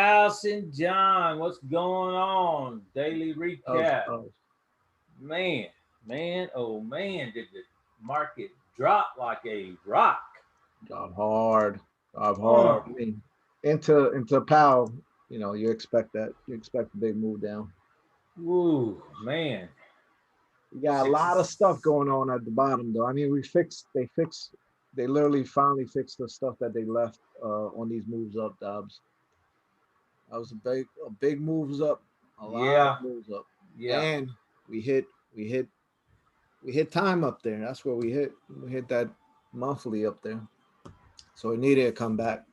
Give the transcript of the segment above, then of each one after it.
house, and John. What's going on? Daily Of, recap. of Man, oh man, did the market drop like a rock? job hard, job hard. Oh, I mean, into Powell, you expect that. You expect a big move down. woo, man. You got a Six. lot of stuff going on at the bottom, though. I mean, they literally finally fixed the stuff that they left on these moves up, Dobbs. That was a big moves up, a lot of Yeah, moves up, yeah. and we hit, we hit, we hit time up there. That's where we hit. We hit that monthly up there. So it needed to come back.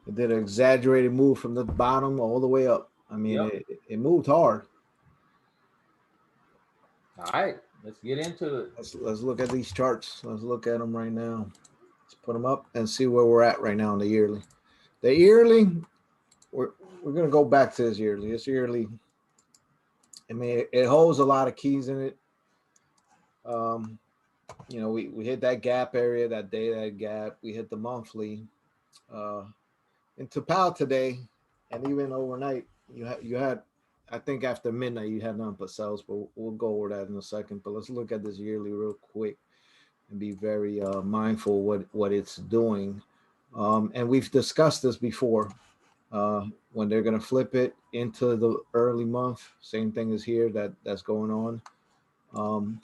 It did an exaggerated move from the bottom all the way up. I mean, Yep. it moved hard. All right, let's get into it. Let's look at these charts. Let's look at them right now. Let's put them up and see where we're at right now in the yearly. The yearly, we're we're gonna go back to this yearly. This yearly, I mean, it holds a lot of keys in it. Um, we hit that gap area that day, that gap. We hit the monthly. Uh, into PAL today, and even overnight, you had, I think after midnight you had nothing but sales, but we'll go over that in a second. But let's look at this yearly real quick and be very mindful what it's doing. And we've discussed this before. When they're gonna flip it into the early month, same thing as here that's going on. Um,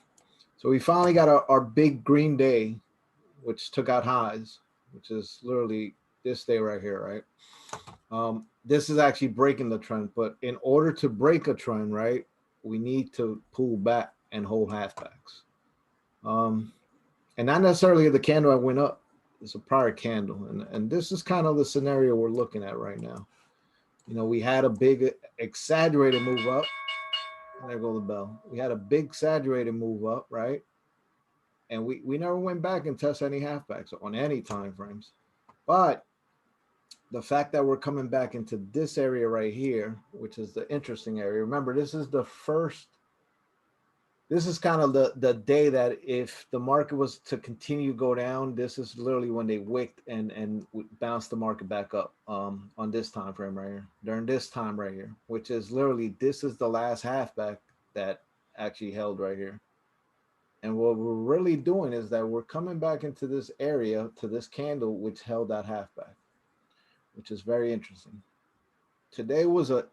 so we finally got our big green day, which took out highs, which is literally this day right here, right? This is actually breaking the trend, but in order to break a trend, right, we need to pull back and hold halfbacks. Um, and not necessarily the candle that went up, it's a prior candle. And this is kind of the scenario we're looking at right now. We had a big exaggerated move up. There go the bell. We had a big exaggerated move up, right? And we never went back and tested any halfbacks on any time frames. But the fact that we're coming back into this area right here, which is the interesting area. Remember, this is kind of the day that if the market was to continue to go down, this is literally when they wicked and bounced the market back up on this time frame right here, during this time right here, which is literally, this is the last halfback that actually held right here. And what we're really doing is that we're coming back into this area to this candle which held that halfback, which is very interesting. Today was a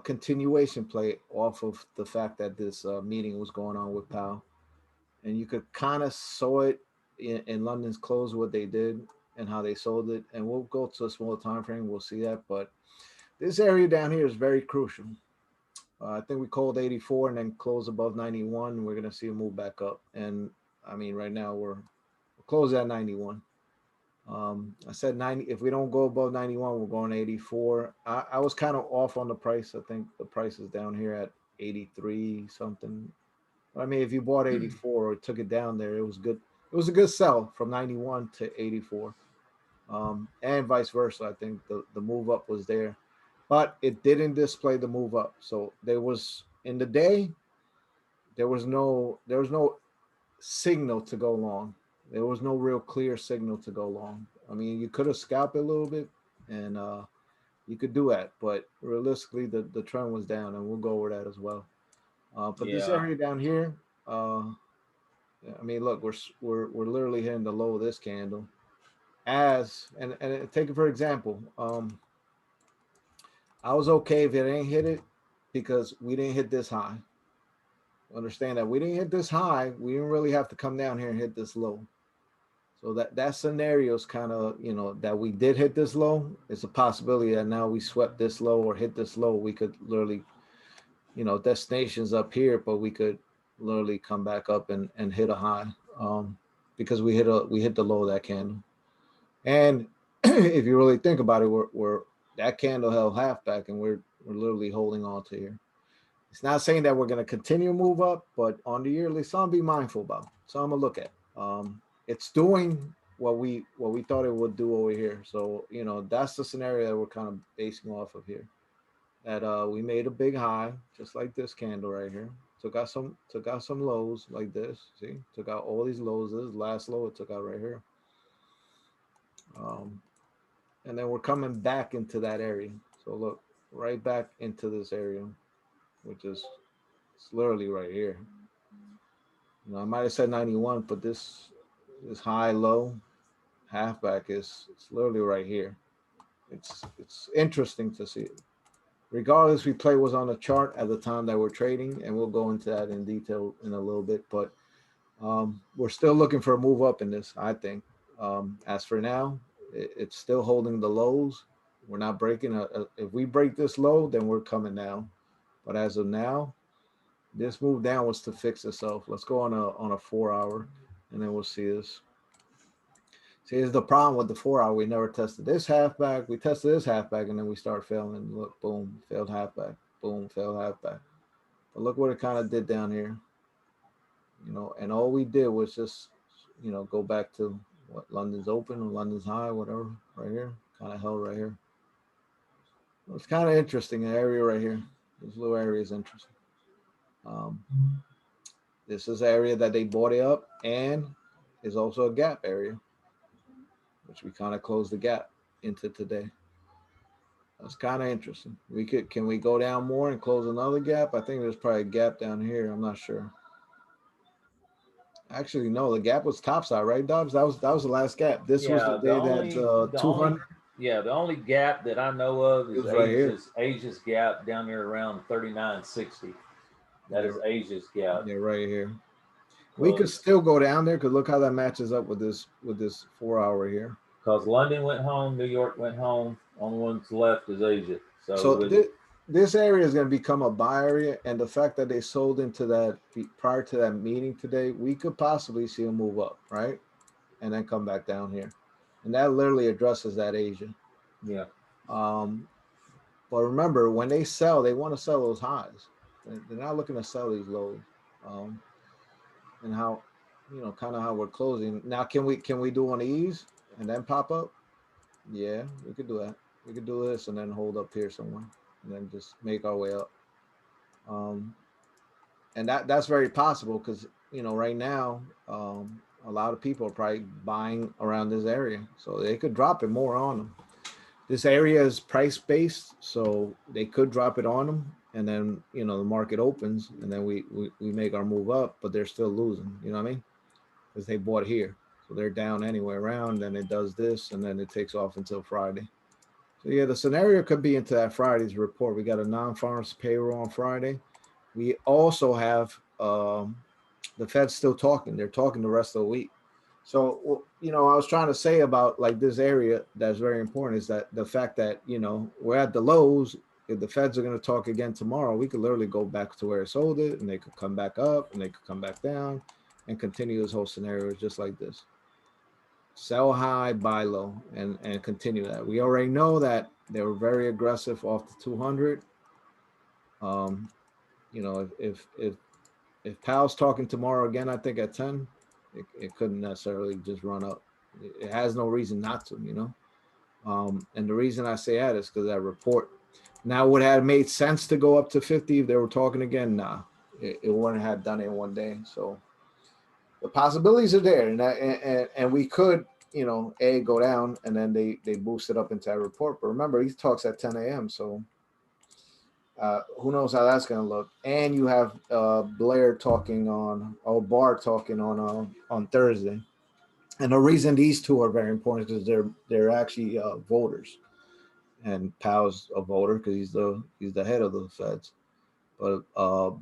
continuation play off of the fact that this meeting was going on with Powell, and you could kind of saw it in London's close what they did and how they sold it. And we'll go to a smaller time frame. We'll see that, but this area down here is very crucial. I think we called 84 and then close above 91. We're gonna see a move back up, and I mean right now we're close at 91. I said 90. If we don't go above 91, we're going 84. I was kind of off on the price. I think the price is down here at 83 something. But I mean, if you bought 84 or took it down there, it was good. It was a good sell from 91 to 84, and vice versa. I think the move up was there, but it didn't display the move up. So there was in the day there was no signal to go long. There was no real clear signal to go long. I mean, you could have scalped a little bit, and you could do that, but realistically, the trend was down, and we'll go over that as well. But this Yeah. area down here, I mean, look, we're literally hitting the low of this candle. And take it for example, I was okay if it ain't hit it because we didn't hit this high. Understand that we didn't hit this high. We didn't really have to come down here and hit this low. So that scenario is kind of, that we did hit this low. It's a possibility that now we swept this low or hit this low. We could literally, destinations up here, but we could literally come back up and hit a high, because we hit the low of that candle. And if you really think about it, we're that candle held half back, and we're literally holding on to here. It's not saying that we're going to continue to move up, but on the yearly, something to be mindful about. So I'm gonna look at. It's doing what we thought it would do over here. So that's the scenario that we're kind of basing off of here. That we made a big high, just like this candle right here. Took out some lows like this. See, took out all these lows. This last low it took out right here. Um, and then we're coming back into that area. So look, right back into this area, which is it's literally right here. I might have said 91, but this high low halfback is it's literally right here. It's interesting to see it. Regardless, we play was on the chart at the time that we're trading, and we'll go into that in detail in a little bit. But we're still looking for a move up in this, I think. As for now, it's still holding the lows. We're not breaking if we break this low, then we're coming down. But as of now, this move down was to fix itself. Let's go on a 4 hour, and then we'll see this. See, here's the problem with the 4 hour. We never tested this halfback. We tested this halfback, and then we start failing. Look, boom, failed halfback. Boom, failed halfback. But look what it kind of did down here. And all we did was just, go back to what London's open or London's high, whatever, right here. Kind of held right here. It's kind of interesting, the area right here. This little area is interesting. Um, this is an area that they bought it up and is also a gap area, which we kind of closed the gap into today. That's kind of interesting. Can we go down more and close another gap? I think there's probably a gap down here. I'm not sure. Actually, no, the gap was topside, right, Dobbs? That was the last gap. This was the Yeah, day that the 200. only yeah, the only gap that I know of It is was right here. Asia's gap down there around 39.60. That Yeah, is Asia's gap. yeah, right here. We could Cause still go down there because look how that matches up with this 4 hour here. cause London went home, New York went home. Only one's left is Asia. So So with this area is going to become a buy area, and the fact that they sold into that prior to that meeting today, we could possibly see them move up, right, and then come back down here, and that literally addresses that Asia. yeah, Um, but remember, when they sell, they want to sell those highs. They're not looking to sell these lows. Um, and how, kind of how we're closing now. Can we do on ease and then pop up? Yeah, we could do that. We could do this and then hold up here somewhere, and then just make our way up. Um, and that's very possible because right now a lot of people are probably buying around this area, so they could drop it more on them. This area is price based, so they could drop it on them, and then the market opens, and then we make our move up, but they're still losing. You know what I mean? Because they bought here, so they're down anyway around. Then it does this, and then it takes off until Friday. So yeah, the scenario could be into that Friday's report. We got a non-farms payroll on Friday. We also have the Fed's still talking. They're talking the rest of the week. So I was trying to say about like this area that's very important is that the fact that we're at the lows. If the Feds are going to talk again tomorrow, we could literally go back to where it sold it, and they could come back up, and they could come back down, and continue this whole scenario just like this. Sell high, buy low, and continue that. We already know that they were very aggressive off the 200. Um, if Powell's talking tomorrow again, I think at 10, it couldn't necessarily just run up. It has no reason not to. And the reason I say that is because that report. Now, would it have made sense to go up to 50 if they were talking again? Nah, it wouldn't have done it in one day. So the possibilities are there, and we could, go down, and then they boost it up into that report. But remember, he talks at 10 a.m. So who knows how that's going to look? And you have Blair talking or Barr talking on Thursday. And the reason these two are very important is they're actually voters, and Powell's a voter because he's the head of the Feds. But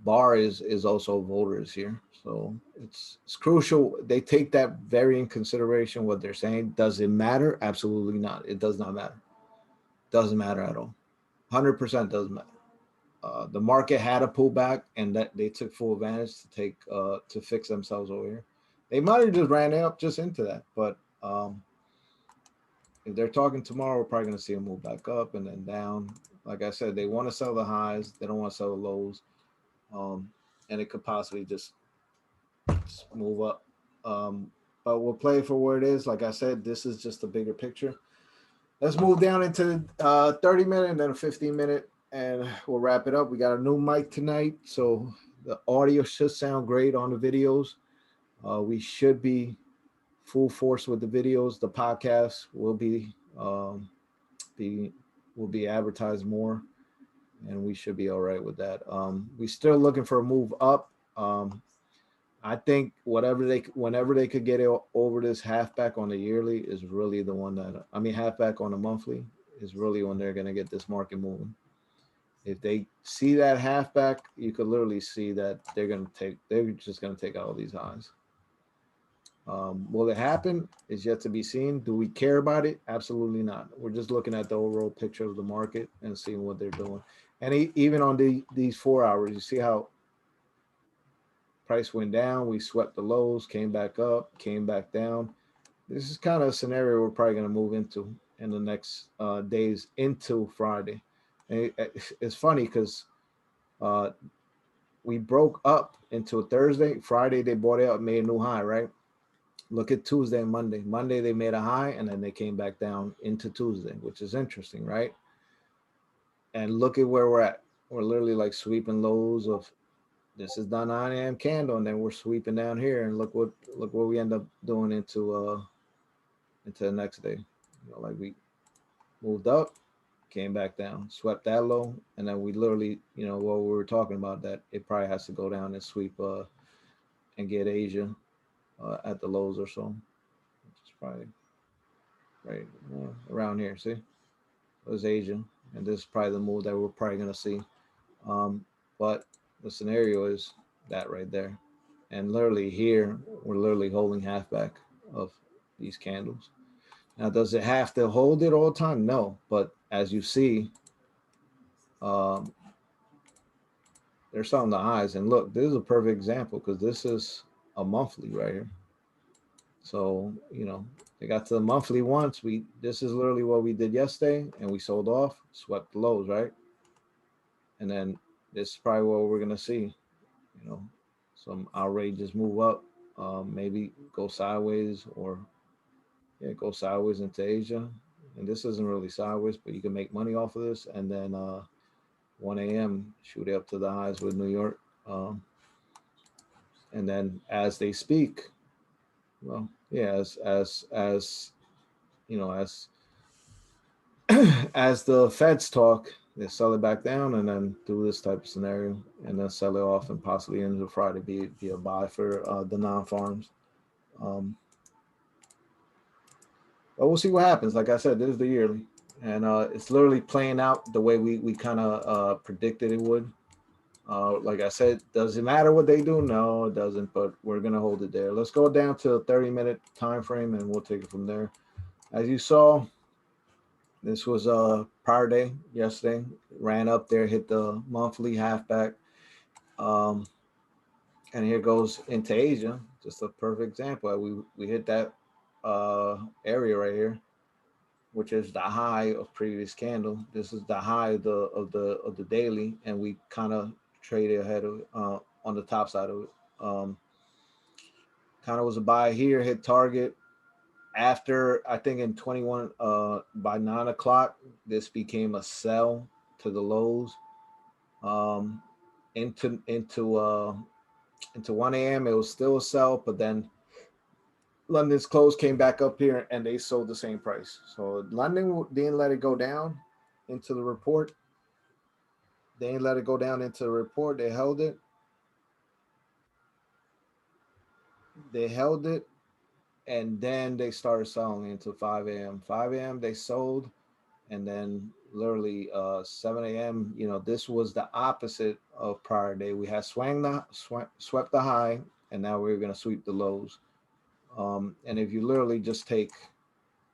Barr is also voters here, so it's crucial. They take that very in consideration what they're saying. Does it matter? Absolutely not. It does not matter. Doesn't matter at all. 100% doesn't matter. The market had a pullback, and that they took full advantage to fix themselves over here. They might have just ran up just into that, but if they're talking tomorrow, we're probably going to see them move back up and then down. Like I said, they want to sell the highs. They don't want to sell the lows. And it could possibly just move up. But we'll play it for where it is. Like I said, this is just a bigger picture. Let's move down into 30-minute and then a 15-minute, and we'll wrap it up. We got a new mic tonight, so the audio should sound great on the videos. We should be full force with the videos. The podcast will be will be advertised more, and we should be all right with that. We still looking for a move up. I think whenever they could get it over this halfback on the yearly is really the one that, I mean, halfback on the monthly is really when they're gonna get this market moving. If they see that halfback, you could literally see that they're just gonna take out all these highs. Will it happen? Is yet to be seen. Do we care about it? Absolutely not. We're just looking at the overall picture of the market and seeing what they're doing. And even on these 4 hours, you see how price went down. We swept the lows, came back up, came back down. This is kind of a scenario we're probably going to move into in the next days into Friday. And it's funny because uh, we broke up into a Thursday. Friday they bought it up, made a new high, right? Look at Tuesday and Monday. Monday they made a high and then they came back down into Tuesday, which is interesting, right? And look at where we're at. We're literally like sweeping lows of this is the 9 a.m. candle, and then we're sweeping down here, and look what we end up doing into the next day. Like we moved up, came back down, swept that low, and then we literally, what we were talking about, that it probably has to go down and sweep and get Asia at the lows or so. It's probably right around here. See, it was Asia, and this is probably the move that we're probably gonna see. But the scenario is that right there, and literally here we're literally holding halfback of these candles. Now, does it have to hold it all the time? No, but as you see, um, there's some of the highs, and look, this is a perfect example because this is a monthly right here. So they got to the monthly once. This is literally what we did yesterday, and we sold off, swept the lows, right? And then this is probably what we're gonna see. You know, some outrageous move up, maybe go sideways, or go sideways into Asia. And this isn't really sideways, but you can make money off of this. And then 1 a.m. shoot up to the highs with New York. Um, and then as they speak, well, yeah, as as as the Feds talk, they sell it back down and then do this type of scenario and then sell it off and possibly into Friday be a buy for the non-farms. Um, but we'll see what happens. Like I said, this is the yearly, and it's literally playing out the way we kind of predicted it would. Like I said, does it matter what they do? No, it doesn't. But we're gonna hold it there. Let's go down to a 30-minute time frame, and we'll take it from there. As you saw, this was a prior day yesterday. Ran up there, hit the monthly halfback, um, and here goes into Asia. Just a perfect example. We hit that area right here, which is the high of previous candle. This is the high of the daily, and we kind of traded ahead of on the top side of it. Kind of was a buy here, hit target. After I think in 21 by 9 o'clock, this became a sell to the lows. Um, into 1 a.m. It was still a sell, but then London's close came back up here and they sold the same price. So London didn't let it go down into the report. They didn't let it go down into the report. They held it. They held it, and then they started selling into 5 a.m. 5 a.m. they sold, and then literally 7 a.m. This was the opposite of prior day. We had swept the high, and now we're gonna sweep the lows. And if you literally just take,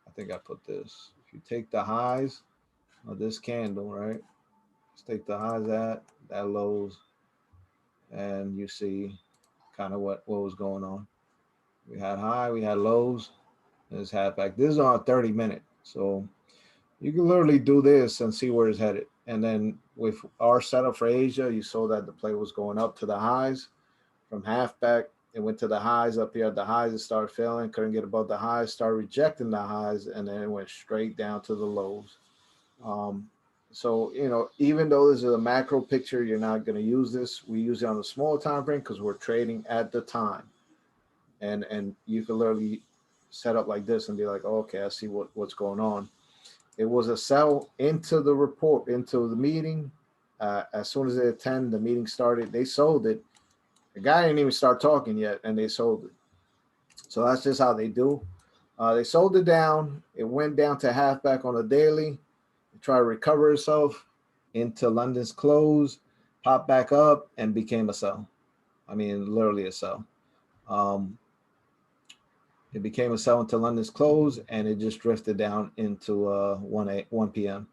I think I put this. If you take the highs of this candle, right? Let's take the highs at that lows, and you see kind of what was going on. We had high, we had lows, and it's half back. This is on a 30-minute, so you can literally do this and see where it's headed. And then with our setup for Asia, you saw that the play was going up to the highs from halfback. It went to the highs up here. At the highs, it started failing, couldn't get above the highs, started rejecting the highs, and then it went straight down to the lows. Um, so even though this is a macro picture, you're not going to use this. We use it on a small time frame because we're trading at the time, and you can literally set up like this and be like, oh, okay, I see what's going on. It was a sell into the report, into the meeting. As soon as they attend, the meeting started. They sold it. The guy didn't even start talking yet, and they sold it. So that's just how they do. They sold it down. It went down to halfback on the daily. It tried to recover itself into London's close, popped back up, and became a sell. I mean, literally a sell. Um, it became a sell until London's close, and it just drifted down into 1 p.m.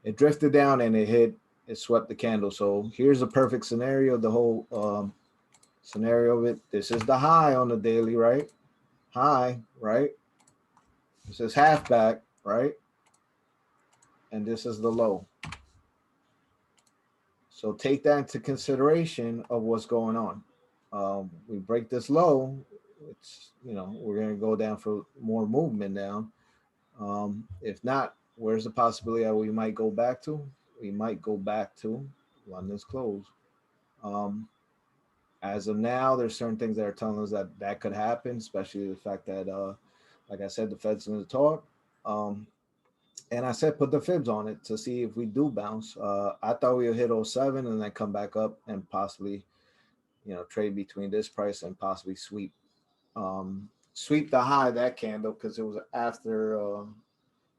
It drifted down and it hit. It swept the candle. So here's a perfect scenario. The whole scenario of it. This is the high on the daily, right? High, right? This is halfback, right? And this is the low. So take that into consideration of what's going on. We break this low, it's we're going to go down for more movement down. If not, where's the possibility that we might go back to? We might go back to London's close. Um, as of now, there's certain things that are telling us that that could happen, especially the fact that, like I said, the Fed's going to talk. Um, and I said put the fibs on it to see if we do bounce. I thought we would hit '07 and then come back up and possibly, trade between this price and possibly sweep the high of that candle because it was after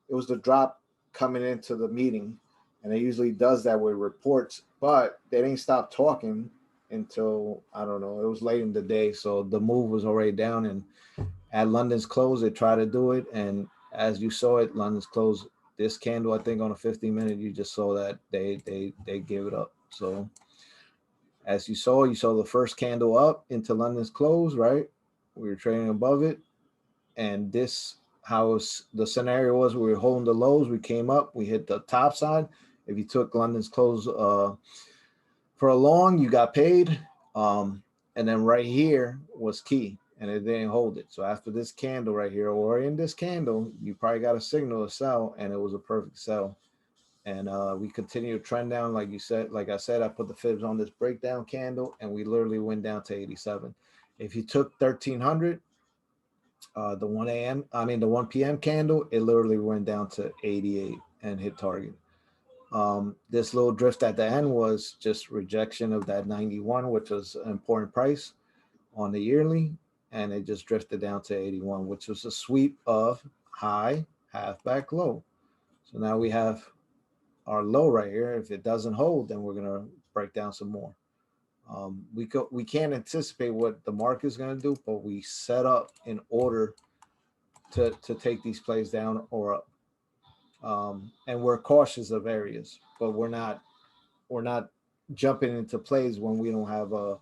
it was the drop coming into the meeting, and it usually does that with reports. But they didn't stop talking until I don't know. It was late in the day, so the move was already down. And at London's close, they tried to do it, and as you saw it, London's close. This candle, I think, on a 15-minute, you just saw that they gave it up. So as you saw the first candle up into London's close, right? We were trading above it, and this how the scenario was we were holding the lows, we came up, we hit the top side. If you took London's close for a long, you got paid. And then right here was key, and it didn't hold it. So after this candle right here, or in this candle, you probably got a signal to sell, and it was a perfect sell. And we continue to trend down, like you said. Like I said, I put the fibs on this breakdown candle, and we literally went down to 87. If you took 1300, the 1 a.m. I mean the 1 p.m. candle, it literally went down to 88 and hit target. This little drift at the end was just rejection of that 91, which was an important price on the yearly, and it just drifted down to 81, which was a sweep of high, halfback, low. So now we have our low right here. If it doesn't hold, then we're gonna break down some more. We can't anticipate what the market is gonna do, but we set up in order to take these plays down or up. And we're cautious of areas, but we're not jumping into plays when we don't have a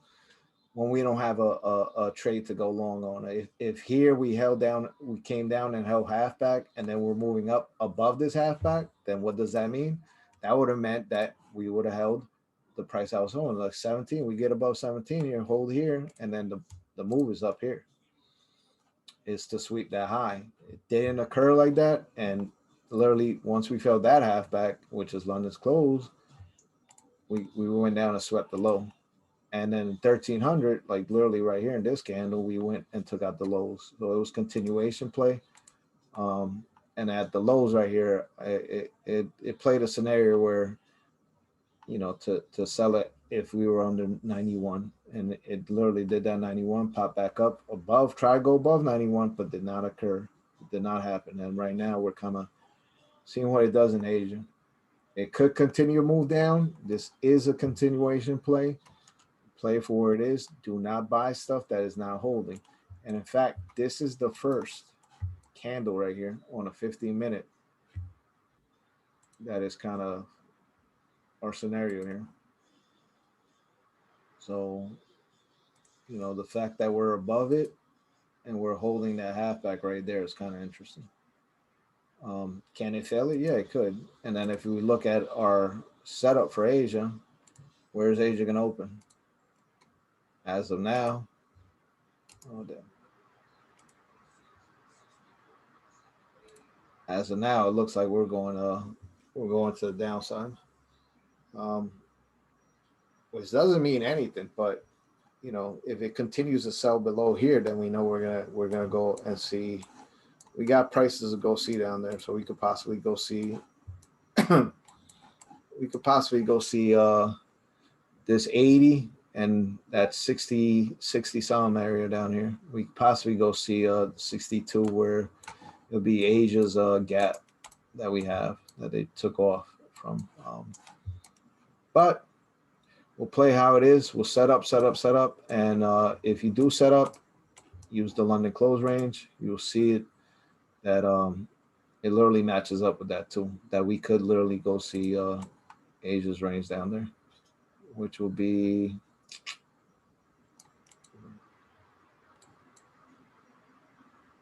trade to go long on. If here we held down, we came down and held halfback, and then we're moving up above this halfback, then what does that mean? That would have meant that we would have held the price I was holding, like 17. We get above 17 here, hold here, and then the move is up here. Is to sweep that high. It didn't occur like that, and literally once we felt that halfback, which is London's close, we went down and swept the low. And then 1300, like literally right here in this candle, we went and took out the lows. So it was continuation play. Um, and at the lows right here, it played a scenario where to sell it if we were under 91, and it literally did that 91, pop back up above, try to go above 91, but did not occur. It did not happen. And right now we're kind of seeing what it does in Asia. It could continue to move down. This is a continuation play. Play for where it is. Do not buy stuff that is not holding. And in fact, this is the first candle right here on a 15-minute that is kind of our scenario here. So, the fact that we're above it and we're holding that halfback right there is kind of interesting. Can it fail it? Yeah, it could. And then if we look at our setup for Asia, where's Asia going to open? As of now, oh damn. As of now, it looks like we're going to the downside, um, which doesn't mean anything. But if it continues to sell below here, then we know we're gonna go and see we got prices to go see down there, so we could possibly go see. We could possibly go see this 80 and that 60 some area down here. We could possibly go see 62 where it'll be Asia's gap that we have that they took off from. But we'll play how it is. We'll set up, and if you do set up, use the London close range. You'll see it that it literally matches up with that too. That we could literally go see Asia's range down there, which will be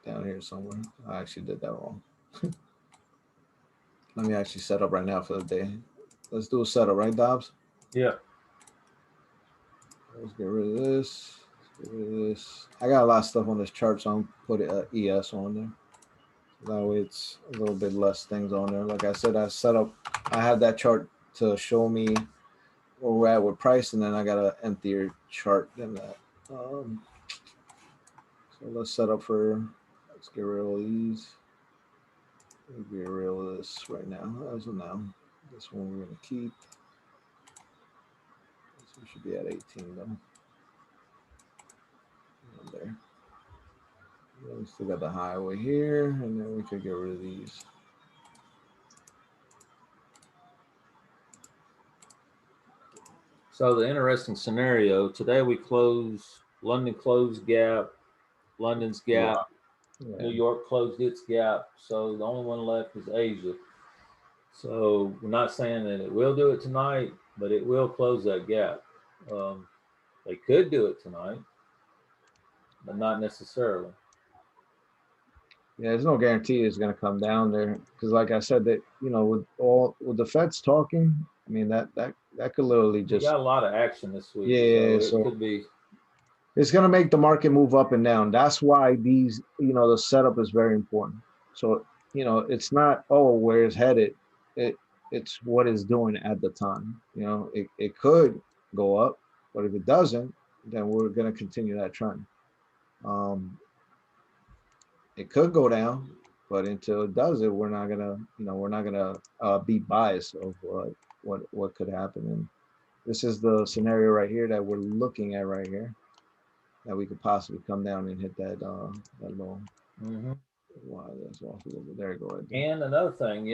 down here somewhere. I actually did that wrong. Let me actually set up right now for the day. Let's do a setup, right, Dobbs? Yeah. Let's get rid of this. Let's get rid of this. I got a lot of stuff on this chart, so I'm put ES on there. That way it's a little bit less things on there. Like I said, I have that chart to show me where we're at with price, and then I got an emptier chart than that. So let's set up let's get rid of all these. We'll get rid of this right now. As of now, this one we're going to keep. This one should be at 18 though. There. We still got the highway here, and then we could get rid of these. So the interesting scenario today, we close London closed gap, London's gap, Yeah. New York closed its gap. So the only one left is Asia. So we're not saying that it will do it tonight, but it will close that gap. They could do it tonight, but not necessarily. Yeah, there's no guarantee it's going to come down there because, like I said, that with the Feds talking, I mean that could literally We just got a lot of action this week, yeah. so it So could be. it's going to make the market move up and down. That's why the setup is very important. So it's not where it's headed. It's what it's doing at the time. It could go up, but if it doesn't, then we're going to continue that trend. It could go down, but until it does it, we're not gonna be biased of what could happen. And this is the scenario right here that we're looking at right here, that we could possibly come down and hit that low. Mm-hmm. Wow, that's off a little bit. There you go. Right there. And another thing,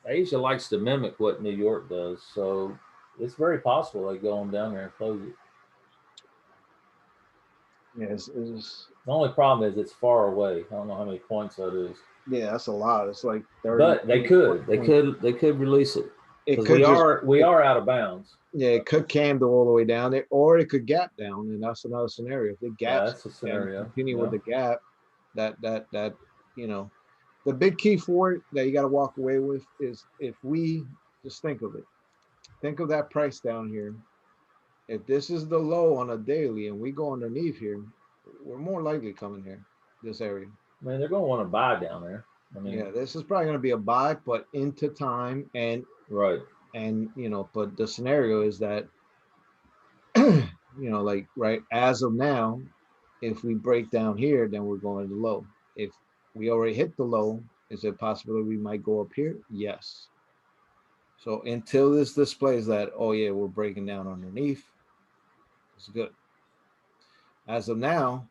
Asia likes to mimic what New York does, so it's very possible they go on down there and close it. Yeah, it's The only problem is it's far away. I don't know how many points that is. yeah, that's a lot. It's like 30. But they could release it It because could we are out of bounds. yeah, it could candle all the way down there, or it could gap down, and that's another scenario. If it Yeah, gaps that's a and scenario. continue Yeah. with the gap, that the big key for it that you got to walk away with is if we just think of it, think of that price down here. If this is the low on a daily and we go underneath here, we're more likely coming here, this area. I mean, they're going to want to buy down there. I mean, Yeah, this is probably going to be a buy, but into time right. and but the scenario is that like right as of now, if we break down here, then we're going to the low. If we already hit the low, is it possible we might go up here? Yes. So until this displays that, oh yeah, we're breaking down underneath, it's good. As of now,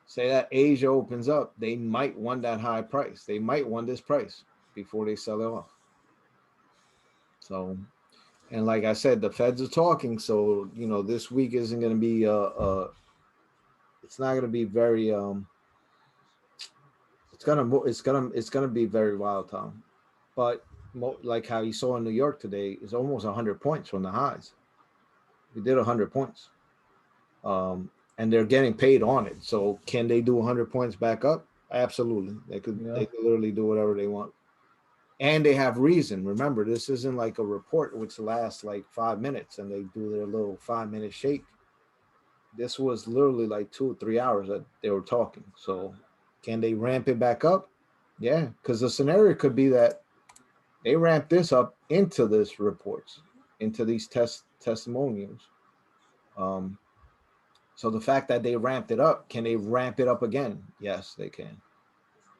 say that Asia opens up, they might want that high price. They might want this price before they sell it off. So, and like I said, the Feds are talking. So this week isn't going to be it's not going to be very it's gonna be very volatile. But like how you saw in New York today, is almost 100 points from the highs. We did 100 points, and they're getting paid on it. So can they do 100 points back up? Absolutely, they could. Yeah. They could literally do whatever they want, and they have reason. Remember, this isn't like a report which lasts like 5 minutes and they do their little 5 minute shake. This was literally like 2 or 3 hours that they were talking. So can they ramp it back up? Yeah, because the scenario could be that they ramp this up into this reports, into these testimonials. So the fact that they ramped it up, can they ramp it up again? Yes, they can.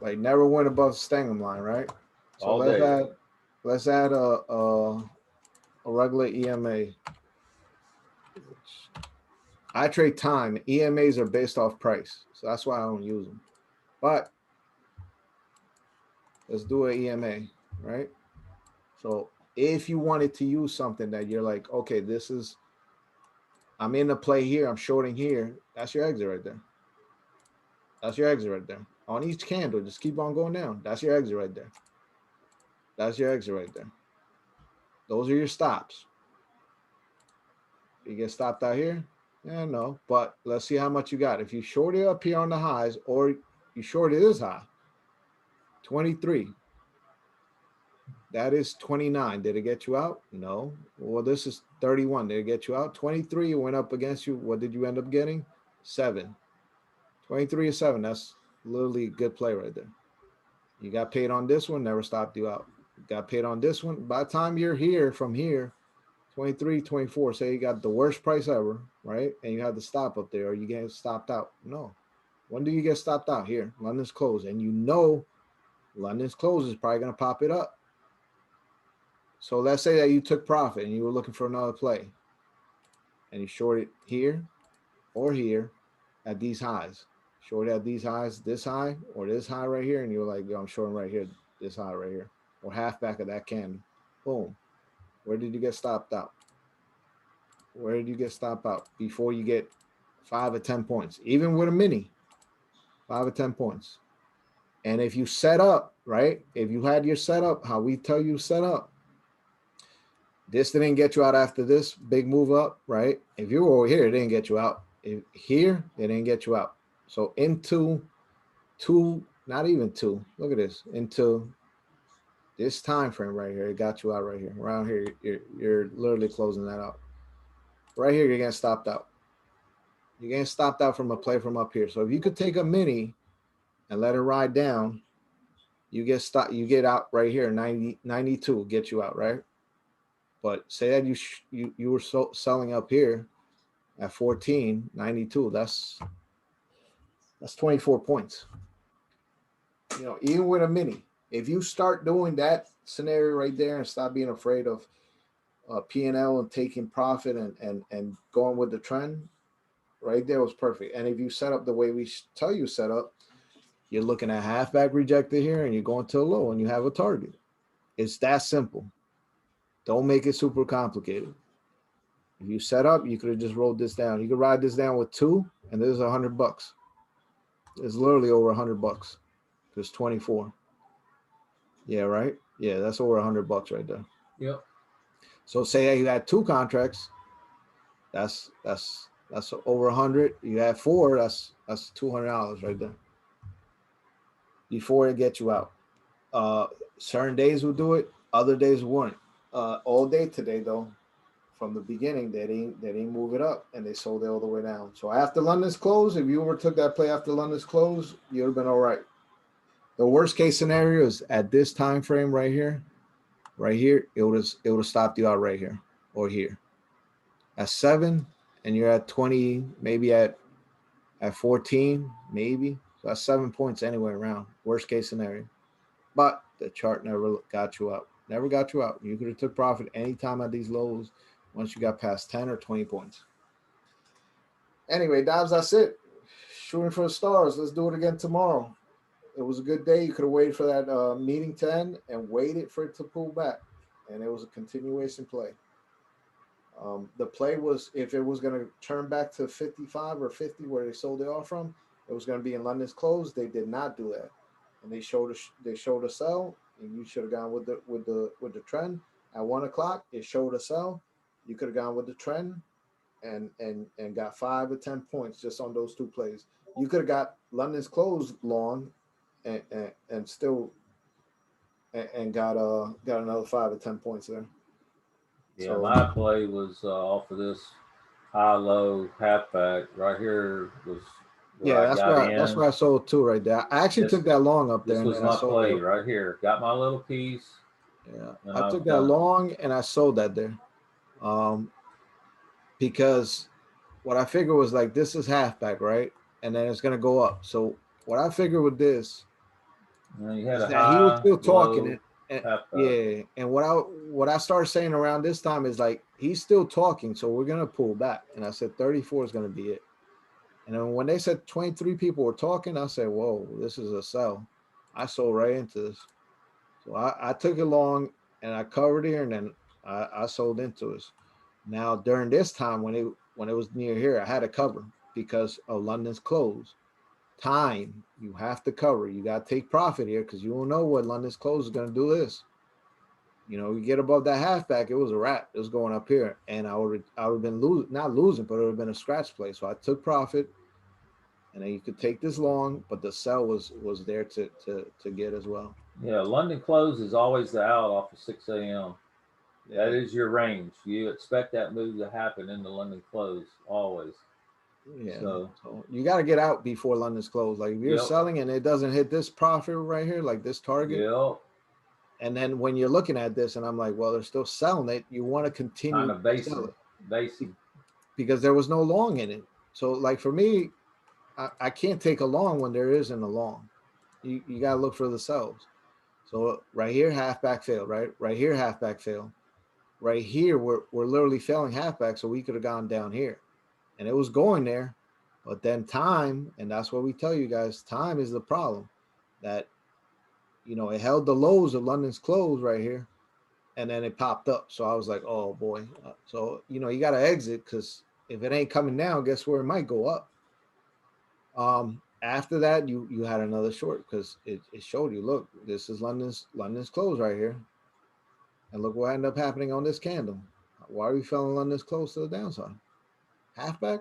like never went above Stangham line, right? So all day. let's add a regular EMA. I trade time. EMAs are based off price, so that's why I don't use them. But let's do an EMA, right? So if you wanted to use something that you're like, okay, this is I'm in the play here, I'm shorting here, that's your exit right there. That's your exit right there. On each candle, just keep on going down. That's your exit right there. That's your exit right there. Those are your stops. You get stopped out here? Yeah, no. But let's see how much you got. If you short it up here on the highs, or you short it this high, 23. That is 29. Did it get you out? No. Well, this is 31. Did it get you out? 23 went up against you. What did you end up getting? 7. 23 or 7. That's literally a good play right there. You got paid on this one, never stopped you out. You got paid on this one. By the time you're here from here, 23, 24, say you got the worst price ever, right? And you have to stop up there or you get stopped out. No. When do you get stopped out? Here, London's closed. And you know London's closed is probably going to pop it up. So let's say that you took profit and you were looking for another play and you shorted here or here at these highs. Short at these highs, this high or this high right here, and you're like, yo, I'm shorting right here, this high right here, or half back of that candle. Boom. Where did you get stopped out? Where did you get stopped out before you get 5 or 10 points? Even with a mini, 5 or 10 points. And if you set up, right? If you had your setup, how we tell you set up, this didn't get you out after this big move up, right? If you were over here, it didn't get you out. If here, it didn't get you out. So into two, not even two. Look at this. Into this time frame right here, it got you out right here. Around here, you're literally closing that out. Right here, you're getting stopped out. You're getting stopped out from a play from up here. So if you could take a mini and let it ride down, you get stopped. You get out right here. 90, 92 get you out, right? But say that you were selling up here at 14, 92. That's 24 points. You know, even with a mini, if you start doing that scenario right there and stop being afraid of P&L and taking profit and going with the trend, right there was perfect. And if you set up the way we tell you set up, you're looking at halfback rejected here and you're going to a low and you have a target. It's that simple. Don't make it super complicated. If you set up, you could have just rolled this down. You could ride this down with 2, and this is $100. It's literally over $100. It's 24. Yeah, right. Yeah, that's over $100 right there. Yep. So say you had 2 contracts, that's over 100. You had 4, that's $200 right there. Before it gets you out. Certain days will do it, other days won't. All day today though, from the beginning, they didn't move it up and they sold it all the way down. So after London's close, if you overtook that play after London's close, you'd have been all right. The worst case scenario is at this time frame right here, it would have stopped you out right here or here. At 7, and you're at 20, maybe at 14, maybe. So that's 7 points anyway around. Worst case scenario. But the chart never got you out. Never got you out. You could have took profit anytime at these lows once you got past 10 or 20 points. Anyway, Dobbs, that's it. Shooting for the stars. Let's do it again tomorrow. It was a good day. You could have waited for that meeting to end and waited for it to pull back. And it was a continuation play. The play was, if it was going to turn back to 55 or 50 where they sold it off from, it was going to be in London's close. They did not do that. And they showed a sell, and you should have gone with the trend. At 1 o'clock, it showed a sell. You could have gone with the trend and got 5 or 10 points just on those 2 plays. You could have got London's close long and still and got another 5 or 10 points there. Yeah, so my play was off of this high-low halfback right here. Was that's where I sold too right there. I actually took that long up there. This was my play right here. Got my little piece. Yeah, I took that long and I sold that there, because what I figured was like this is halfback, right, and then it's gonna go up. So what I figured with this You had is a that he was high, still talking low, and half back. yeah, and what I started saying around this time is like he's still talking, so we're gonna pull back. And I said 34 is gonna be it. And then when they said 23 people were talking, I said, whoa, this is a sell. I sold right into this. So I took it long and I covered here and then I sold into it. Now during this time when it was near here, I had to cover because of London's close. Time you have to cover. You got to take profit here because you don't know what London's close is going to do this. You know, you get above that halfback, it was a wrap. It was going up here, and I would have been losing, not losing, but it would have been a scratch play. So I took profit, and then you could take this long, but the sell was there to get as well. Yeah, London close is always the out off of 6 a.m. That Yeah, is your range. You expect that move to happen in the London close always. yeah. So, So you got to get out before London's closed. Like if you're yep, selling and it doesn't hit this profit right here, like this target, yep, and then when you're looking at this, and I'm like, well, they're still selling it. You want to kind continue of to sell basing, it basing. because there was no long in it. So like for me, I can't take a long when there isn't a long. You got to look for the sells. So right here, halfback fail. Right here, halfback fail. Right here, we're literally failing halfback. So we could have gone down here, and it was going there, but then time, and that's what we tell you guys. Time is the problem. That it held the lows of London's close right here, and then it popped up. So I was like, oh boy. So you got to exit because if it ain't coming down, guess where it might go up. After that, you had another short because it showed you. Look, this is London's close right here, and look what ended up happening on this candle. Why are we filling London's close to the downside? Halfback.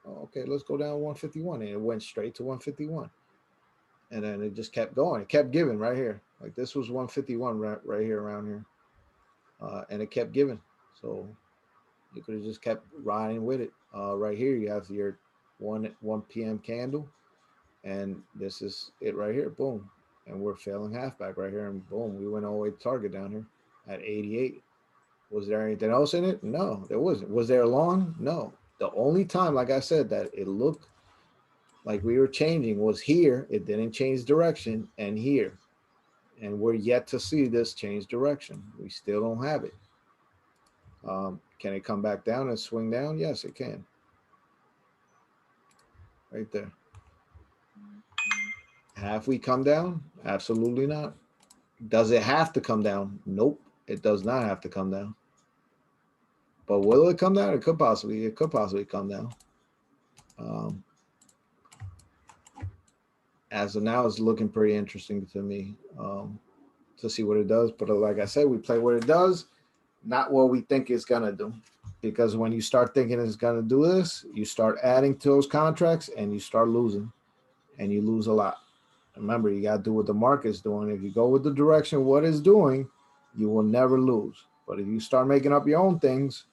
Oh, okay, let's go down 151, and it went straight to 151, and then it just kept going. It kept giving right here. Like this was 151 right here around here, and it kept giving. So you could have just kept riding with it. Right here, you have your 1 p.m. candle, and this is it right here. Boom, and we're failing halfback right here, and boom, we went all the way to target down here at 88. Was there anything else in it? No, there wasn't. Was there a long? No. The only time, like I said, that it looked like we were changing was here. It didn't change direction, and here, and we're yet to see this change direction. We still don't have it. Can it come back down and swing down? Yes, it can. Right there. Have we come down? Absolutely not. Does it have to come down? Nope. It does not have to come down. But will it come down? It could possibly. It could possibly come down. Um, as of now, it's looking pretty interesting to me to see what it does. But like I said, we play what it does, not what we think it's gonna do. Because when you start thinking it's gonna do this, you start adding to those contracts and you start losing, and you lose a lot. Remember, you got to do what the market's doing. If you go with the direction what it's doing, you will never lose. But if you start making up your own things,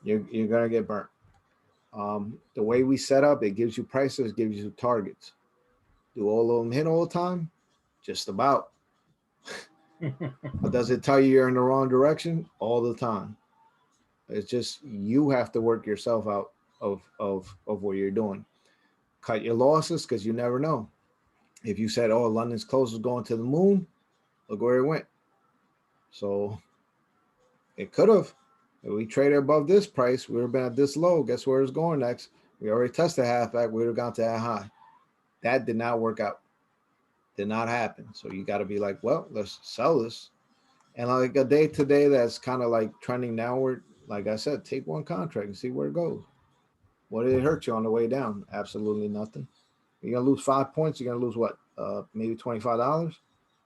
you're gonna get burnt. The way we set up, it gives you prices, gives you targets. Do all of them hit all the time? Just about. Does it tell you you're in the wrong direction? All the time. It's just you have to work yourself out of what you're doing. Cut your losses because you never know. If you said, "Oh, London's close is going to the moon," look where it went. So it could have. If we traded above this price, we would have been at this low. Guess where it's going next? We already tested halfback. We would have gone to that high. That did not work out. Did not happen. So you got to be like, well, let's sell this. And like a day today that's kind of like trending downward. Like I said, take one contract and see where it goes. What did it hurt you on the way down? Absolutely nothing. You're gonna lose 5 points. You're gonna lose what? Maybe $25.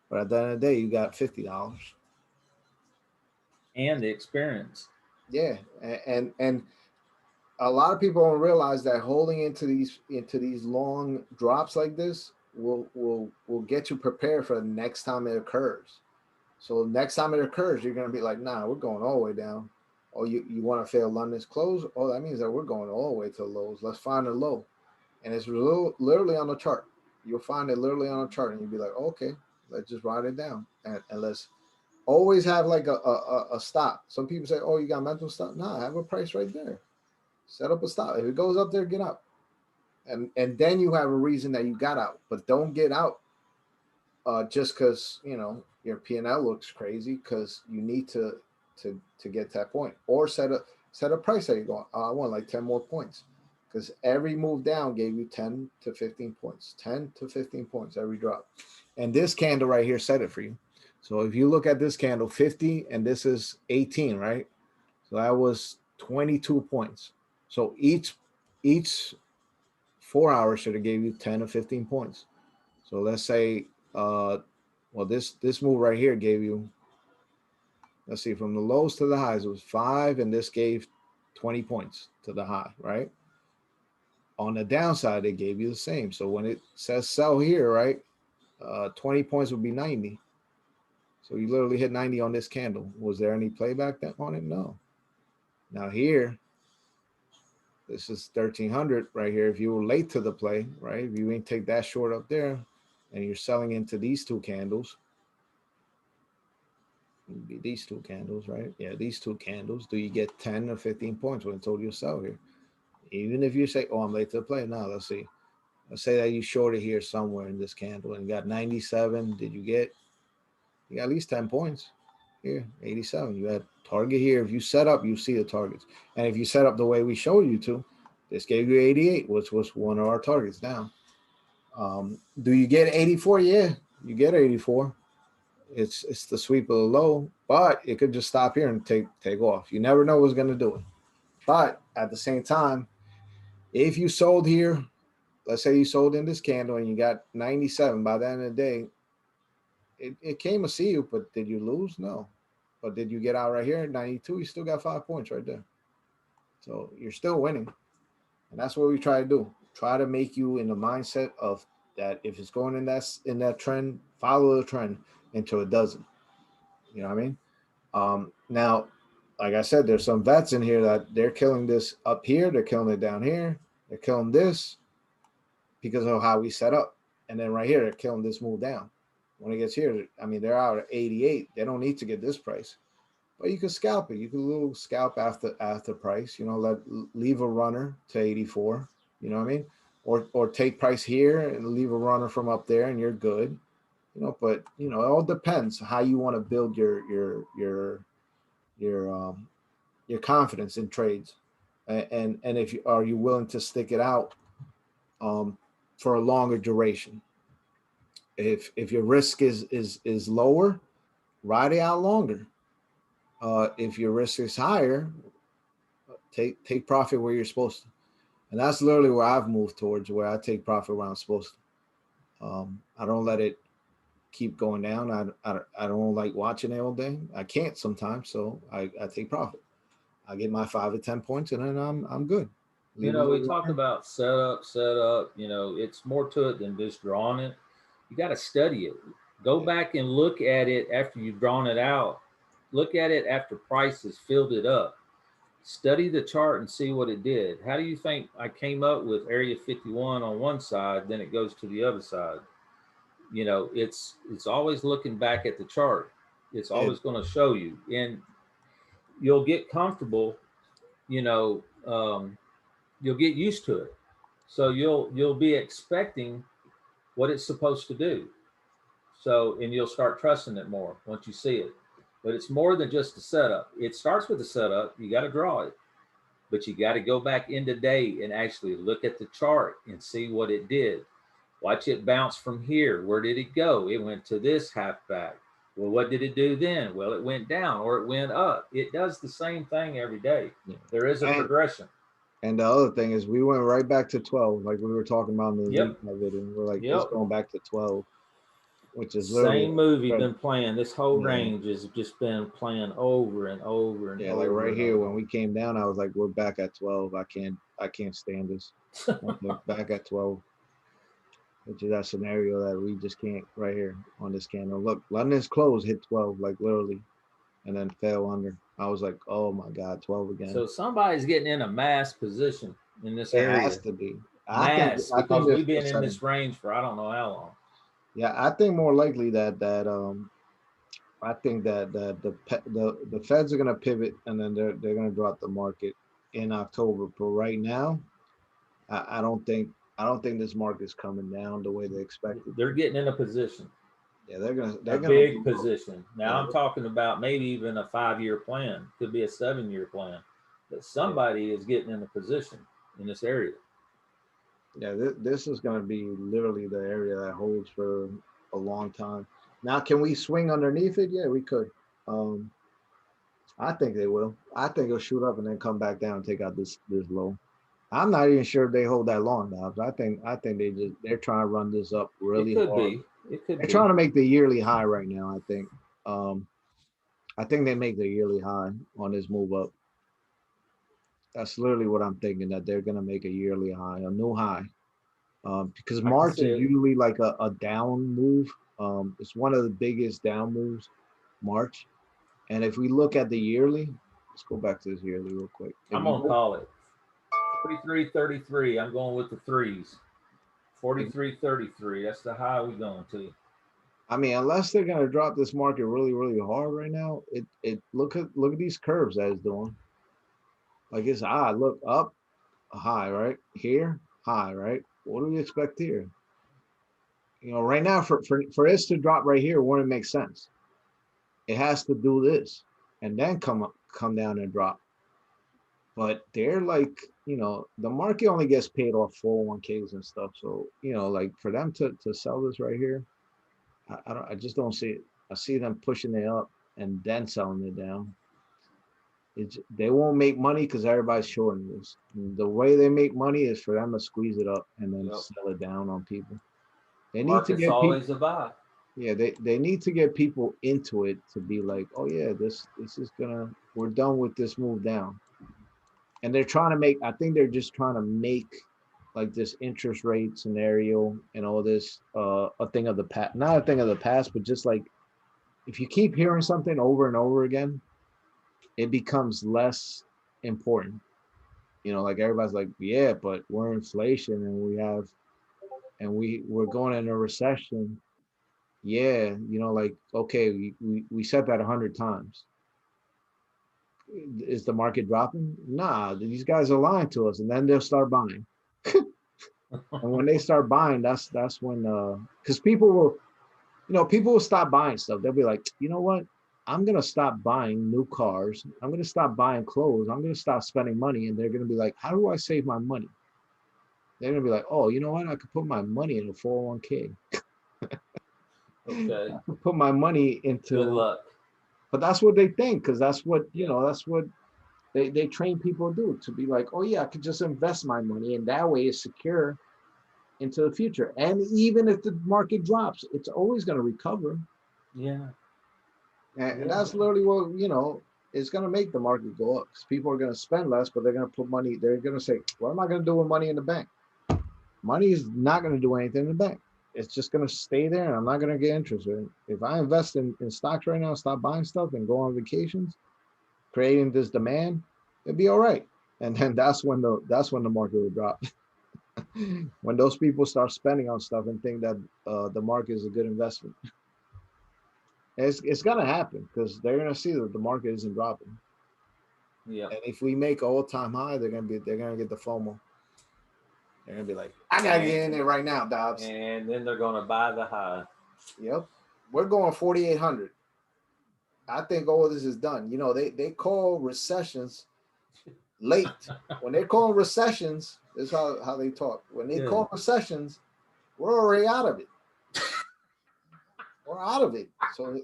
But at the end of the day, you got $50. And the experience. Yeah, and a lot of people don't realize that holding into these long drops like this will get you prepared for the next time it occurs. So next time it occurs, you're gonna be like, nah, we're going all the way down. Oh, you want to fail London's close? Oh, that means that we're going all the way to the lows. Let's find a low, and it's literally on the chart. You'll find it literally on a chart, and you'll be like, okay, let's just write it down, and let's always have like a stop. Some people say, oh, you got mental stop. Nah, have a price right there. Set up a stop. If it goes up there, get out, and then you have a reason that you got out. But don't get out just because your P&L looks crazy because you need to get to that point, or set a price that you're going. I want like 10 more points, because every move down gave you 10 to 15 points, 10 to 15 points every drop, and this candle right here set it for you. So if you look at this candle, 50, and this is 18, right? So that was 22 points. So each 4 hours should have gave you 10 or 15 points. So let's say, well, this move right here gave you, let's see, from the lows to the highs, it was 5, and this gave 20 points to the high, right? On the downside, it gave you the same. So when it says sell here, right, 20 points would be 90. So you literally hit 90 on this candle. Was there any playback on it? No. Now here, this is 1300 right here. If you were late to the play, right, if you ain't take that short up there, and you're selling into these two candles, be these two candles, right? Yeah, these two candles. Do you get 10 or 15 points when it told you to sell here? Even if you say, oh, I'm late to the play. Now, let's see. Let's say that you shorted here somewhere in this candle and got 97. You got at least 10 points here, 87. You had target here. If you set up, you see the targets. And if you set up the way we showed you to, this gave you 88, which was one of our targets down. Do you get 84? Yeah, you get 84. It's the sweep of the low, but it could just stop here and take off. You never know what's going to do it. But at the same time, if you sold here, let's say you sold in this candle and you got 97, by the end of the day, it came to see you, but did you lose? No. But did you get out right here at 92? You still got 5 points right there. So you're still winning. And that's what we try to do. Try to make you in the mindset of that if it's going in that trend, follow the trend until it doesn't. You know what I mean? Now, like I said, there's some vets in here that they're killing this up here, they're killing it down here, they're killing this because of how we set up. And then right here, they're killing this move down. When it gets here, I mean, they're out at 88. They don't need to get this price. But you can scalp it. You can little scalp after price, leave a runner to 84, you know what I mean? Or take price here and leave a runner from up there and you're good. But it all depends how you want to build your your confidence in trades, and if you are you willing to stick it out um, for a longer duration. If your risk is lower, ride it out longer. If your risk is higher, take profit where you're supposed to, and that's literally where I've moved towards, where I take profit where I'm supposed to. I don't let it keep going down. I don't like watching it all day. I can't sometimes, so I take profit. I get my 5 to 10 points, and then I'm good. Leave a We little talk runner. about setup. It's more to it than just drawing it. You got to study it. Go Yeah. back and look at it after you've drawn it out. Look at it after price has filled it up. Study the chart and see what it did. How do you think I came up with area 51 on one side, then it goes to the other side? It's always looking back at the chart. It's It always going to show you, and you'll get comfortable. You know, um, you'll get used to it. So you'll be expecting what it's supposed to do. So and you'll start trusting it more once you see it. But it's more than just a setup. It starts with a setup. You got to draw it, but you got to go back in the day and actually look at the chart and see what it did. Watch it bounce from here. Where did it go? It went to this half back. Well, what did it do then? Well, it went down or it went up. It does the same thing every day. yeah. There is a and progression. and the other thing is we went right back to 12, like we were talking about in the Yep. recap video. We're like, it's Yep. going back to 12, which is literally Same movie right. been playing. This whole Yeah, range has just been playing over and over and yeah, like over right and here when over. we came down, I was like, we're back at 12. I can't stand this. Okay, back at 12, which is that scenario that we just can't right here on this candle. Look, London's close hit 12, like literally, and then fell under. I was like, oh my god, 12 again. So somebody's getting in a mass position in this It has area. to be. I think Mass I think because there's we've still been in setting. this range for I don't know how long. Yeah, I think more likely that I think that the Feds are gonna pivot, and then they're gonna drop the market in October. But right now, I don't think this market's coming down the way they expect it They're to. getting in a position. Yeah, they're A gonna big move up. position. Now Yeah, I'm talking about maybe even a 5-year plan, could be a 7-year plan. But yeah, somebody is getting in a position in this area. yeah. This is gonna be literally the area that holds for a long time. Now, can we swing underneath it? Yeah, we could. Um, I think they will. I think it'll shoot up and then come back down and take out this low. I'm not even sure if they hold that long now. I think they're trying to run this up It really could hard. be. It could They're be. trying to make the yearly high right now. Um, I think they make the yearly high on this move up. That's literally what I'm thinking, that they're gonna make a yearly high, a new high. Because I can March see is it. usually like a down move. It's one of the biggest down moves, March. And if we look at the yearly, let's go back to this yearly real quick. If I'm you gonna go, call it 43.33. I'm going with the threes. if, 43.33. That's the high we're going to. I mean, unless they're gonna drop this market really, really hard right now, it look at these curves that it's doing. Like it's high. Look up, high, right here, high, right. What do we expect here? Right now for this to drop right here wouldn't make sense. It has to do this and then come down and drop. But they're like, the market only gets paid off 401ks and stuff. So, like for them to sell this right here, I just don't see it. I see them pushing it up and then selling it down. They won't make money because everybody's shorting this. And the way they make money is for them to squeeze it up and then Yep. sell it down on people. They need to Market's get people. always a buy. Yeah, they need to get people into it to be like, oh yeah, this is we're done with this move down. And they're trying to make, I think they're just trying to make like this interest rate scenario and all this a thing of the past, not a thing of the past, but just like if you keep hearing something over and over again, it becomes less important. Like everybody's like, yeah, but we're inflation and we're going in a recession. Yeah, like okay, we said that 100 times. Is the market dropping? Nah, these guys are lying to us, and then they'll start buying. And when they start buying, that's when because people will stop buying stuff. They'll be like, you know what? I'm gonna stop buying new cars. I'm gonna stop buying clothes. I'm gonna stop spending money. And they're gonna be like, how do I save my money? They're gonna be like, oh, you know what? I could put my money in a 401k. Okay. I could put my money Good into, luck. but that's what they think, because that's what Yeah. that's what they train people to do, to be like, oh yeah, I could just invest my money and that way it's secure into the future. And even if the market drops, it's always going to recover. Yeah. And Yeah. that's literally what, is going to make the market go up. Because people are going to spend less, but they're going to put money, they're going to say, what am I going to do with money in the bank? Money is not going to do anything in the bank. It's just going to stay there and I'm not going to get interest in it. If I invest in stocks right now, stop buying stuff and go on vacations, creating this demand, it'd be all right. And then that's when the market will drop. When those people start spending on stuff and think that the market is a good investment. It's gonna happen because they're gonna see that the market isn't dropping. Yeah. And if we make all-time high, they're gonna get the FOMO. They're gonna be like, I gotta And get in there right now, Dobbs. and then they're gonna buy the high. Yep. We're going 4,800. I think all of this is done. They call recessions late. When they call recessions, this is how they talk. When they Good. call recessions, we're already out of it. We're out of it. So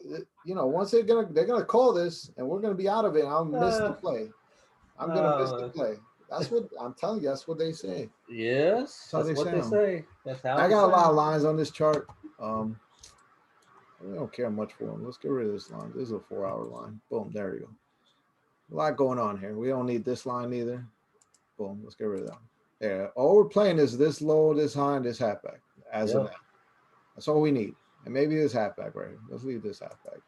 once they're gonna call this, and we're gonna be out of it. I'll miss the play. I'm gonna miss the Uh, play. That's what I'm telling you. That's what they say. yes, That's how that's they what they sound. say. That's how I they got a lot of sound. lines on this chart. We don't care much for them. Let's get rid of this line. This is a 4-hour line. Boom. There you go. A lot going on here. We don't need this line either. Boom. Let's get rid of that. Yeah. All we're playing is this low, this high, and this halfback as of Yep. now. That's all we need. And maybe this halfback right here. Let's leave this halfback.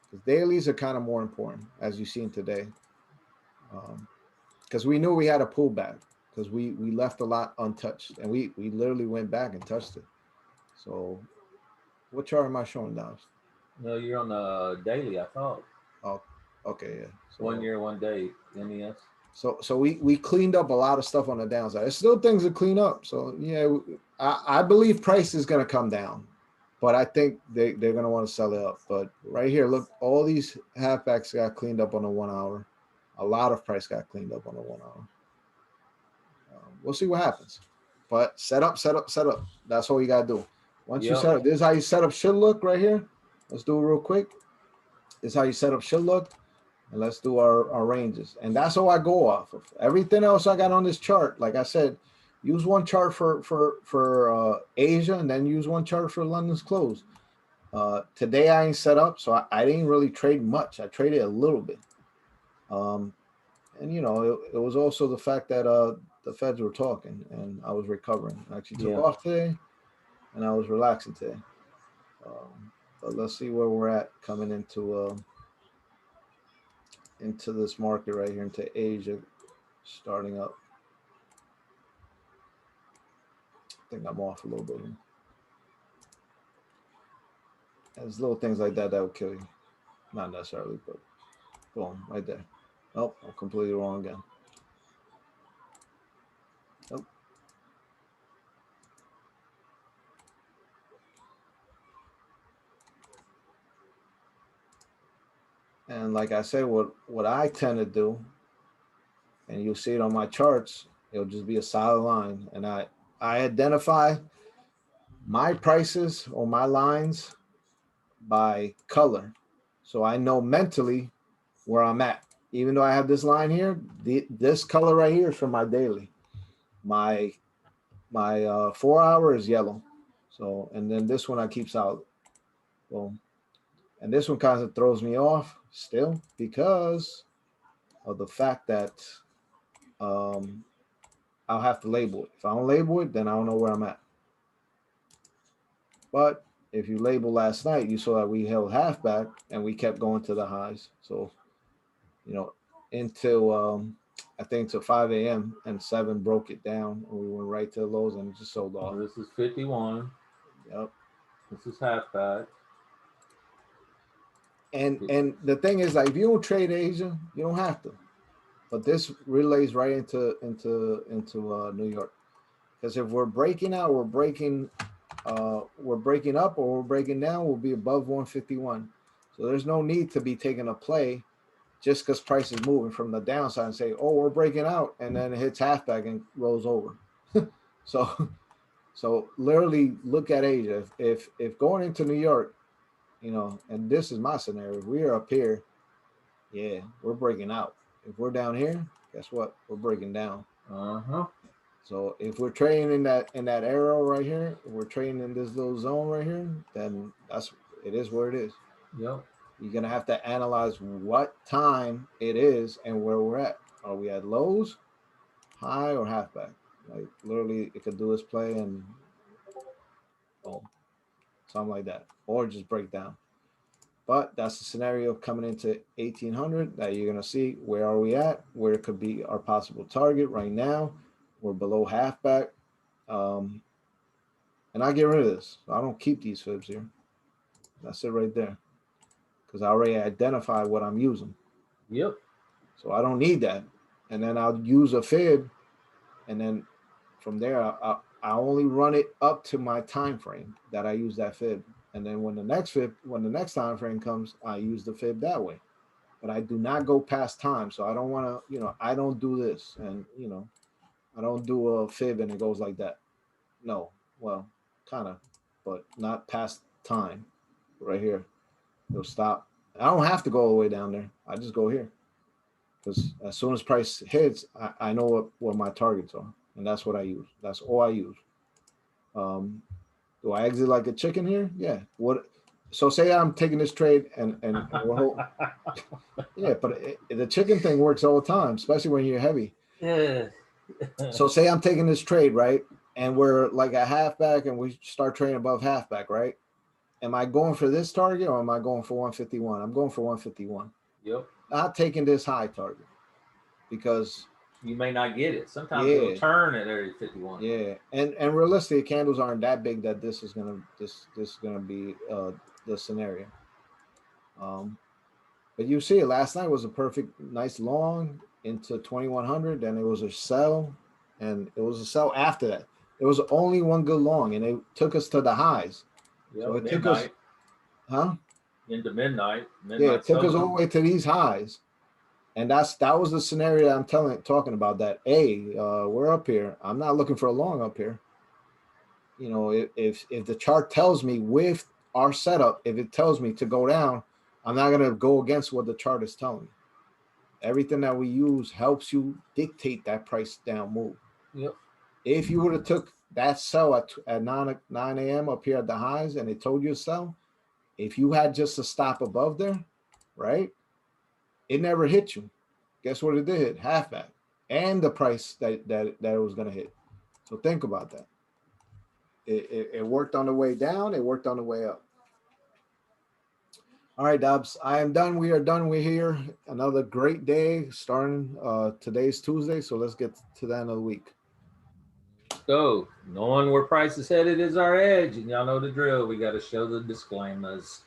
Because dailies are kind of more important, as you've seen today. Because we knew we had a pullback because we left a lot untouched. And we literally went back and touched it. So what chart am I showing now? No, you're on the daily. I thought Oh, okay, yeah. 1 year, 1 day. MES. So we cleaned up a lot of stuff on the downside. There's still things to clean up. So yeah, I believe price is going to come down, but I think they're gonna want to sell it up. But right here, look, all these halfbacks got cleaned up on the 1 hour. A lot of price got cleaned up on the 1 hour. We'll see what happens. But set up, set up, set up. That's all you gotta do. Once you Yep. set up, this is how you set up should look right here. Let's do it real quick. This is how you set up should look. And let's do our ranges. And that's all I go off of. Everything else I got on this chart, like I said, use one chart for Asia and then use one chart for London's close. Today I ain't set up, so I didn't really trade much. I traded a little bit. And it was also the fact that the Feds were talking and I was recovering. I actually took off today and I was relaxing today. But let's see where we're at coming into this market right here, into Asia starting up. I think I'm off a little bit here. There's little things like that will kill you. Not necessarily, but boom, right there. Oh, I'm completely wrong again. Nope. And like I said, what I tend to do, and you'll see it on my charts, it'll just be a solid line. And I identify my prices or my lines by color. So I know mentally where I'm at. Even though I have this line here, this color right here is for my daily. My 4 hour is yellow. So, and then this one I keep solid. Boom. And this one kind of throws me off still because of the fact that I'll have to label it. If I don't label it, then I don't know where I'm at. But if you label last night, you saw that we held half back and we kept going to the highs. So, until I think to 5 a.m. and 7 broke it down and we went right to the lows and it just sold off. So this is 51. Yep. This is halfback. And the thing is, like, if you don't trade Asia, you don't have to. But this relays right into New York, because if we're breaking out, we're breaking up, or we're breaking down, we'll be above 151. So there's no need to be taking a play just because price is moving from the downside and say, oh, we're breaking out, and then it hits halfback and rolls over. So literally look at Asia. If going into New York, and this is my scenario, if we are up here, yeah, we're breaking out. If we're down here, guess what? We're breaking down. So if we're trading in that arrow right here, we're trading in this little zone right here, then it is where it is. Yep. You're gonna have to analyze what time it is and where we're at. Are we at lows, high, or halfback? Like literally, it could do this play and something like that, or just break down. But that's the scenario coming into 1800 that you're gonna see. Where are we at? Where it could be our possible target right now? We're below halfback, and I get rid of this. I don't keep these fibs here. That's it right there, because I already identified what I'm using. Yep. So I don't need that. And then I'll use a fib, and then from there I only run it up to my time frame that I use that fib. And then when the next time frame comes, I use the fib that way. But I do not go past time. So I don't want to, I don't do this, and I don't do a fib and it goes like that. No, well, kind of, but not past time. Right here, it'll stop. I don't have to go all the way down there. I just go here, because as soon as price hits, I know what my targets are, and that's what I use. That's all I use. Do I exit like a chicken here? Yeah. What? So say I'm taking this trade and we're yeah, but the chicken thing works all the time, especially when you're heavy. Yeah. So say I'm taking this trade, right? And we're like a halfback and we start trading above halfback, right? Am I going for this target or am I going for 151? I'm going for 151. Yep. Not taking this high target, because you may not get it. Sometimes it'll turn at area 51. Yeah, and realistically, candles aren't that big that this is gonna be the scenario. But you see, last night was a perfect, nice long into 2100. Then it was a sell, and it was a sell after that. It was only one good long, and it took us to the highs. Yeah, So it took us, midnight huh? into midnight. Yeah, it Midnight took us all selling. the way to these highs. And that was the scenario I'm talking about. That we're up here. I'm not looking for a long up here. You know, if the chart tells me with our setup, if it tells me to go down, I'm not gonna go against what the chart is telling me. Everything that we use helps you dictate that price down move. Yep. If you would have took that sell at 9 a.m. up here at the highs and it told you to sell, if you had just a stop above there, right? It never hit you. Guess what it did? Half that. And the price that it was gonna hit. So think about that. It worked on the way down, it worked on the way up. All right, Dobbs. I am done. We are done. We're here. Another great day starting today's Tuesday. So let's get to the end of the week. Go. Knowing where price is headed is our edge, and y'all know the drill. We got to show the disclaimers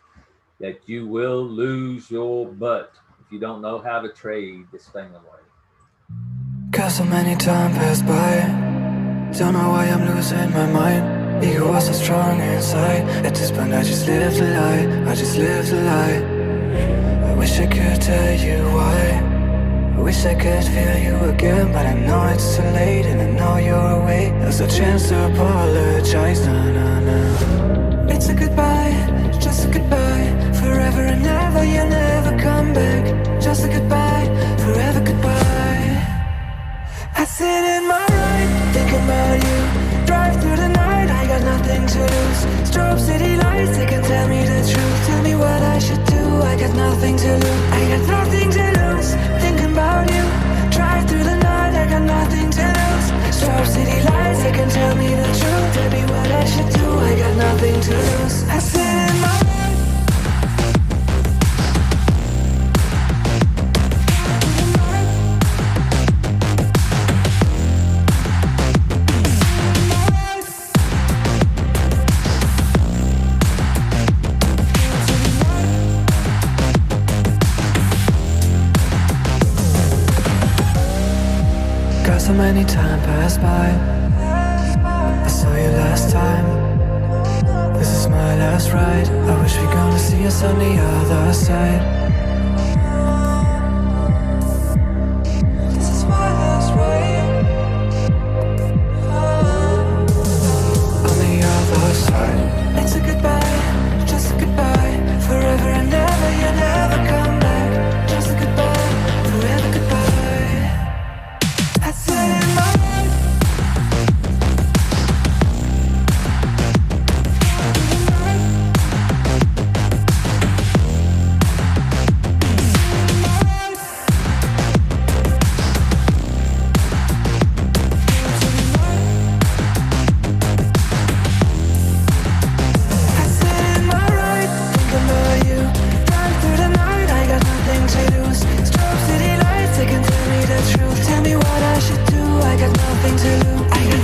that you will lose your butt if you don't know how to trade this thing away. Cause so many time passed by, don't know why I'm losing my mind. Ego was so strong inside. At this point I just lived a lie, I just lived a lie. I wish I could tell you why. I wish I could feel you again, but I know it's too late, and I know you're away. There's a chance to apologize, nah, nah, nah. It's a goodbye, just a goodbye. Forever and ever, you'll never come back. Just a goodbye, forever goodbye. I sit in my ride, thinking about you. Drive through the night, I got nothing to lose. Strobe city lights, they can tell me the truth. Tell me what I should do, I got nothing to lose. I got nothing to lose, thinking about you. Drive through the night, I got nothing to lose. Strobe city lights, they can tell me the truth. Tell me what I should do, I got nothing to lose. I sit in my so many time passed by. I saw you last time. This is my last ride. I wish we're gonna see us on the other side. This is my last ride. On the other side. It's a goodbye, just a goodbye. Forever and ever, you never come back. Just a goodbye, forever goodbye. I sit in my nothing to lose. I got